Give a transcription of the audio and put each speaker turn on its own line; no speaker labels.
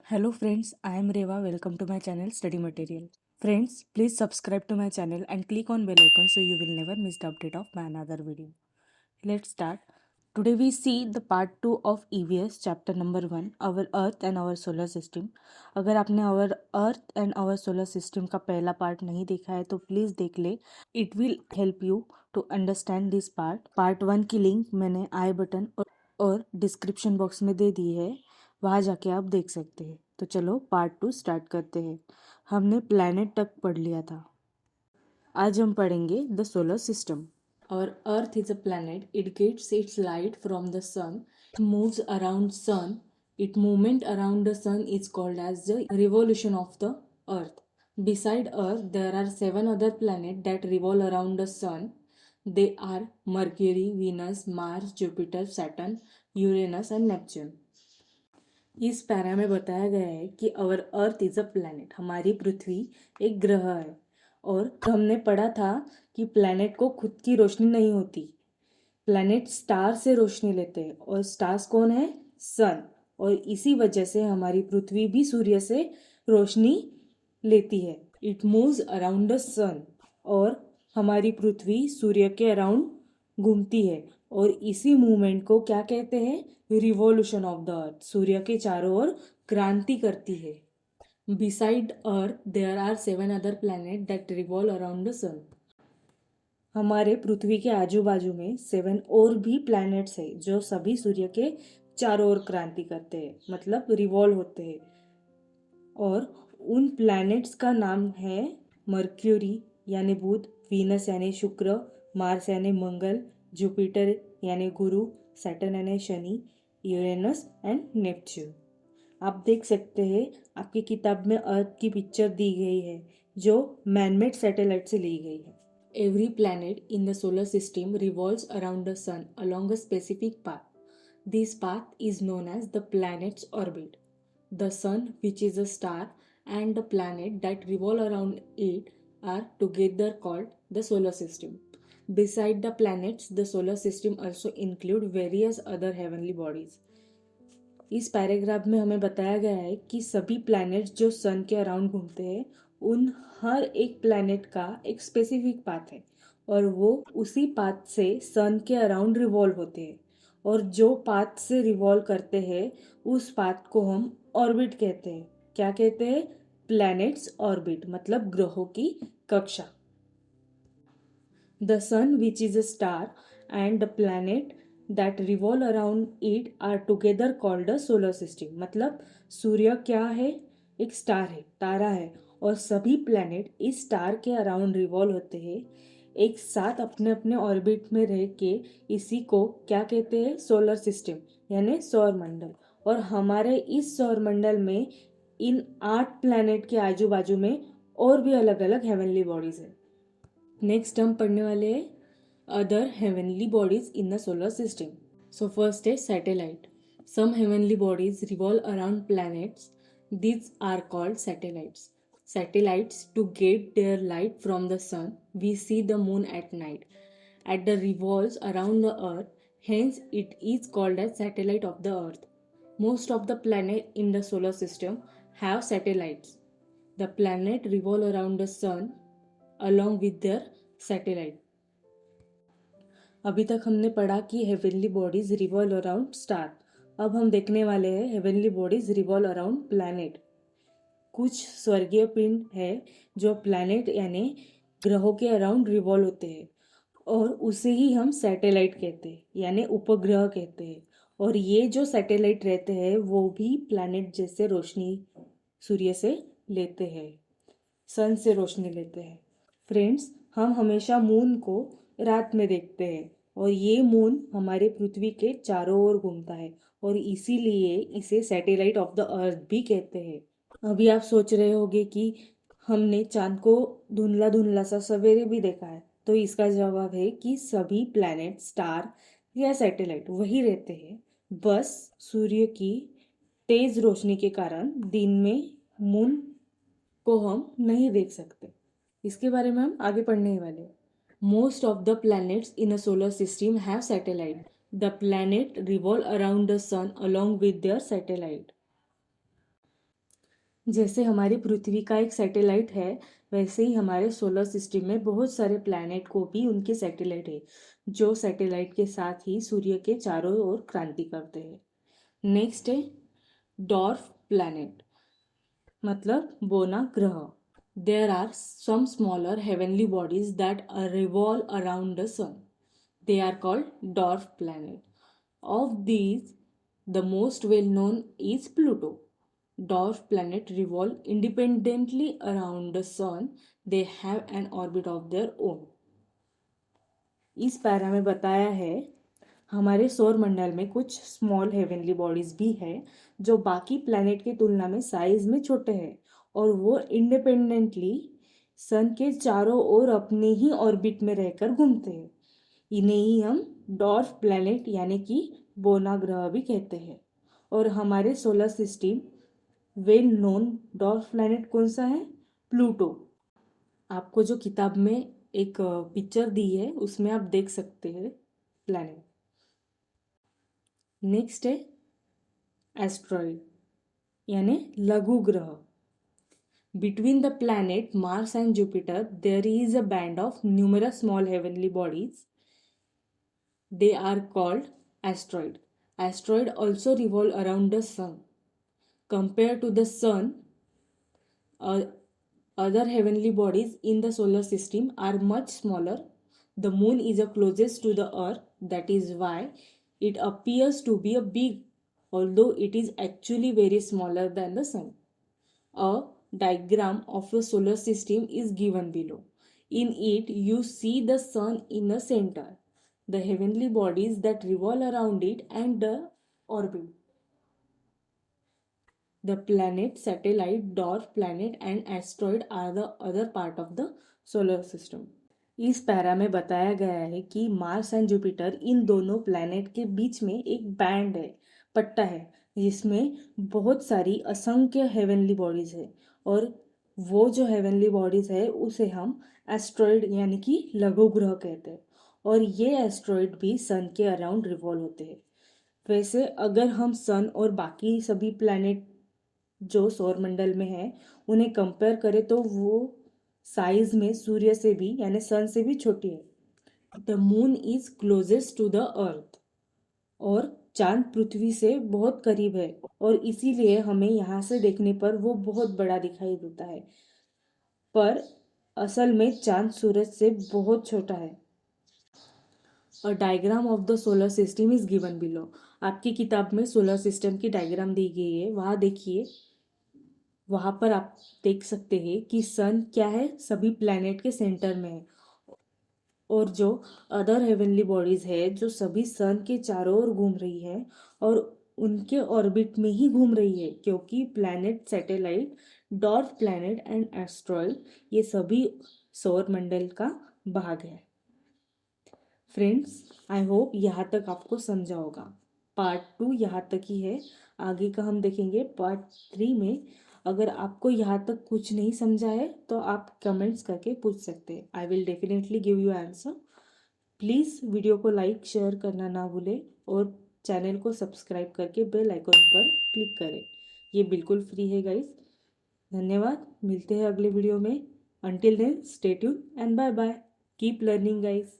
Hello friends, I am Reva. Welcome to my channel Study Material. Friends, please subscribe to my channel and click on bell icon so you will never miss the update of my another video. Let's start. Today we see the part 2 of EVS chapter number 1, Our Earth and Our Solar System. अगर आपने Our Earth and Our Solar System का पहला part नहीं देखा है तो please देख ले. It will help you to understand this part. Part 1 की लिंक मैंने आई बटन और डिस्क्रिप्शन बॉक्स में दे दी है, वहाँ जाके आप देख सकते हैं. तो चलो पार्ट 2 स्टार्ट करते हैं. हमने प्लैनेट तक पढ़ लिया था. आज हम पढ़ेंगे the solar system. Our Earth is a planet. It gets its light from the sun. It moves around sun. Its movement around the sun is called as the revolution of the Earth. Beside Earth, there are 7 other planets that revolve around the sun. They are Mercury, Venus, Mars, Jupiter, Saturn, Uranus and Neptune. इस para में बताया गया है कि अवर earth is a planet, हमारी पृथ्वी एक ग्रह है. और हमने पढ़ा था कि प्लैनेट को खुद की रोशनी नहीं होती, प्लैनेट स्टार से रोशनी लेते हैं. और स्टार्स कौन है? सन. और इसी वजह से हमारी पृथ्वी भी सूर्य से रोशनी लेती है. इट मूव्स अराउंड द सन. और हमारी पृथ्वी सूर्य के अराउंड घूमती है. और इसी मूवमेंट को क्या कहते हैं? Revolution of the earth. सूर्य के चारों ओर क्रांति करती है. Beside earth there are 7 other planet that revolve around the sun. हमारे पृथ्वी के आजू बाजू में 7 और भी प्लैनेट्स है जो सभी सूर्य के चारों ओर क्रांति करते हैं, मतलब रिवॉल्व होते हैं. और उन प्लैनेट्स का नाम है मर्क्यूरी यानी बुध, वीनस यानी शुक्र, मार्स यानी मंगल, जुपिटर यानी गुरु, सैटर्न यानी शनि, यूरेनस एंड नेपच्यून. आप देख सकते हैं आपकी किताब में अर्थ की पिक्चर दी गई है जो मैनमेड सैटेलाइट से ली गई है. Every planet in the solar system revolves around the sun along a specific path. This path is known as the planet's orbit. The sun, which is a star, and the planet that revolve around it are together called the solar system. Beside the planets, the solar system also include various other heavenly bodies. इस paragraph में हमें बताया गया है कि सभी planets जो सन के अराउंड घूमते हैं, उन हर एक प्लैनेट का एक स्पेसिफिक पाथ है और वो उसी पाथ से सन के अराउंड रिवॉल्व होते हैं. और जो पाथ से रिवॉल्व करते हैं उस पाथ को हम ऑर्बिट कहते हैं. क्या कहते हैं? प्लैनेट्स ऑर्बिट, मतलब ग्रहों की कक्षा. The sun which is a star and the planet that revolve around it are together called a solar system. मतलब सूर्य क्या है? एक स्टार है, तारा है, और सभी प्लैनेट इस स्टार के अराउंड रिवॉल्व होते हैं एक साथ अपने अपने ऑर्बिट में रह के. इसी को क्या कहते हैं? सोलर सिस्टम यानी सौर मंडल. और हमारे इस सौर मंडल में इन 8 प्लैनेट के आजू बाजू में और भी अलग अलग हेवनली बॉडीज है. नेक्स्ट हम पढ़ने वाले हैं other heavenly bodies in the solar system. So first है satellite. Some heavenly bodies revolve around planets. These are called satellites. Satellites, to get their light from the sun, we see the moon at night. At the revolves around the earth, hence it is called as satellite of the earth. Most of the planets in the solar system have satellites. The planet revolve around the sun along with their satellite. अभी तक हमने पढ़ा कि heavenly bodies revolve around star. अब हम देखने वाले हैं heavenly bodies revolve around planet. कुछ स्वर्गीय पिंड है जो प्लैनेट यानी ग्रहों के अराउंड रिवॉल्व होते हैं और उसे ही हम सैटेलाइट कहते हैं यानी उपग्रह कहते हैं. और ये जो सैटेलाइट रहते हैं वो भी प्लैनेट जैसे रोशनी सूर्य से लेते हैं, सन से रोशनी लेते हैं. फ्रेंड्स, हम हमेशा मून को रात में देखते हैं और ये मून हमारे पृथ्वी के चारों ओर घूमता है और इसीलिए इसे सैटेलाइट ऑफ द अर्थ भी कहते हैं. अभी आप सोच रहे होंगे कि हमने चांद को धुंधला धुंधला सा सवेरे भी देखा है. तो इसका जवाब है कि सभी प्लैनेट, स्टार या सैटेलाइट वही रहते हैं, बस सूर्य की तेज रोशनी के कारण दिन में मून को हम नहीं देख सकते. इसके बारे में हम आगे पढ़ने ही वाले. Most of the planets in a solar system have satellite. The planet revolve around the sun along with their satellite. जैसे हमारी पृथ्वी का एक सैटेलाइट है, वैसे ही हमारे सोलर सिस्टम में बहुत सारे प्लैनेट को भी उनके सैटेलाइट है, जो सैटेलाइट के साथ ही सूर्य के चारों ओर क्रांति करते हैं। नेक्स्ट है डॉर्फ प्लैनेट, मतलब बोना ग्रह। There are some smaller heavenly bodies that revolve around the sun. They are called dwarf planet. Of these, the most well known is Pluto. Dwarf planet revolve independently around the sun. They have an orbit of their own. इस para में बताया है हमारे सौर मंडल में कुछ small heavenly bodies भी है जो बाकी प्लैनेट की तुलना में साइज में छोटे हैं और वो इंडिपेंडेंटली सन के चारों ओर अपने ही ऑर्बिट में रहकर घूमते हैं। इन्हें ही हम डॉर्फ प्लैनेट यानी कि बोना ग्रह भी कहते हैं। और हमारे solar system well known dwarf planet कौन सा है? प्लूटो। आपको जो किताब में एक पिक्चर दी है उसमें आप देख सकते हैं प्लैनेट। नेक्स्ट है एस्ट्रॉइड यानी लघु ग्रह। Between the planet Mars and Jupiter, there is a band of numerous small heavenly bodies. They are called asteroid. Asteroid also revolve around the sun. Compared to the sun, other heavenly bodies in the solar system are much smaller. The moon is the closest to the earth. That is why it appears to be a big, although it is actually very smaller than the sun. A diagram of a solar system is given below. In it, you see the sun in the center, the heavenly bodies that revolve around it, and the orbit. The planet, satellite, dwarf planet, and asteroid are the other part of the solar system. इस para में बताया गया है कि Mars and Jupiter in दोनों planet के बीच में एक बैंड है, पट्टा है, जिसमें बहुत सारी असंख्य हेवनली बॉडीज है और वो जो हेवनली बॉडीज है उसे हम एस्ट्रॉइड यानी कि लघु ग्रह कहते हैं और ये एस्ट्रॉइड भी सन के अराउंड रिवॉल्व होते हैं। वैसे अगर हम सन और बाकी सभी प्लैनेट जो सौर मंडल में है उन्हें कंपेयर करें तो वो साइज में सूर्य से भी यानी सन से भी छोटी है। The moon is closest to the earth और चांद पृथ्वी से बहुत करीब है और इसीलिए हमें यहाँ से देखने पर वो बहुत बड़ा दिखाई देता है, पर असल में चांद सूरज से बहुत छोटा है। A diagram of the solar system is given below. आपकी किताब में सोलर सिस्टम की डायग्राम दी गई है, वहाँ देखिए। वहाँ पर आप देख सकते हैं कि सन क्या है, सभी प्लैनेट के सेंटर में है और जो अदर हेवनली बॉडीज है जो सभी सन के चारों ओर घूम रही है और उनके ऑर्बिट में ही घूम रही है, क्योंकि planet, satellite, dwarf planet and asteroid ये सभी सौर मंडल का भाग है। फ्रेंड्स, आई होप यहाँ तक आपको समझा होगा। पार्ट 2 यहाँ तक ही है, आगे का हम देखेंगे पार्ट 3 में। अगर आपको यहाँ तक कुछ नहीं समझा है तो आप कमेंट्स करके पूछ सकते हैं। I will definitely give you answer. Please video को लाइक शेयर करना ना भूलें और चैनल को सब्सक्राइब करके बेल आइकन पर क्लिक करें। ये बिल्कुल फ्री है गाइस। धन्यवाद, मिलते हैं अगले वीडियो में। Until then stay tuned and bye bye. Keep learning guys.